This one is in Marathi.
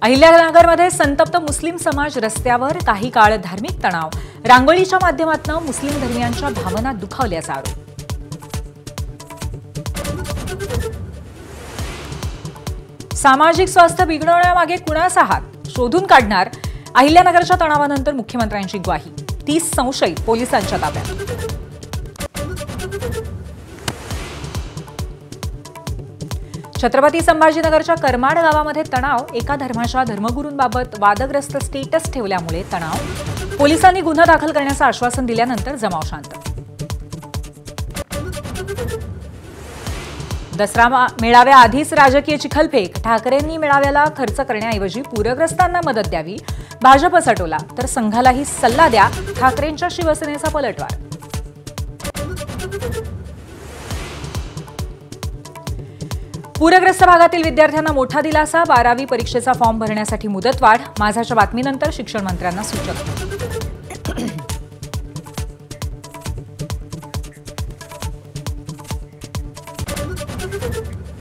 अहिल्यानगरमध्ये संतप्त मुस्लिम समाज रस्त्यावर, काही काळ धार्मिक तणाव, रांगोळीच्या माध्यमातून मुस्लिम धर्मियांच्या भावना दुखावल्याचा आरोप। सामाजिक स्वास्थ्य बिघडवण्यामागे कुणाचा हात शोधून काढणार, अहिल्यानगरच्या तणावानंतर मुख्यमंत्र्यांची ग्वाही। 30 संशयित पोलिसांच्या ताब्यात। छत्रपती संभाजीनगरच्या करमाड गावामध्ये तणाव, एका धर्माच्या धर्मगुरूंबाबत वादग्रस्त स्टेटस ठेवल्यामुळे तणाव। पोलिसांनी गुन्हा दाखल करण्याचं आश्वासन दिल्यानंतर जमाव शांत। दसरा मेळाव्याआधीच राजकीय चिखलफेक, ठाकरेंनी मेळाव्याला खर्च करण्याऐवजी पूरग्रस्तांना मदत द्यावी, भाजप सटवला तर संघालाही सल्ला द्या, ठाकरेंच्या शिवसेनेचा पलटवार। पूरग्रस्त भागातील विद्यार्थ्यांना मोठा दिलासा, 12वी परीक्षेचा फॉर्म भरण्यासाठी मुदतवाढ। माझाच्या बातमीनंतर शिक्षण मंत्र्यांना सूचना।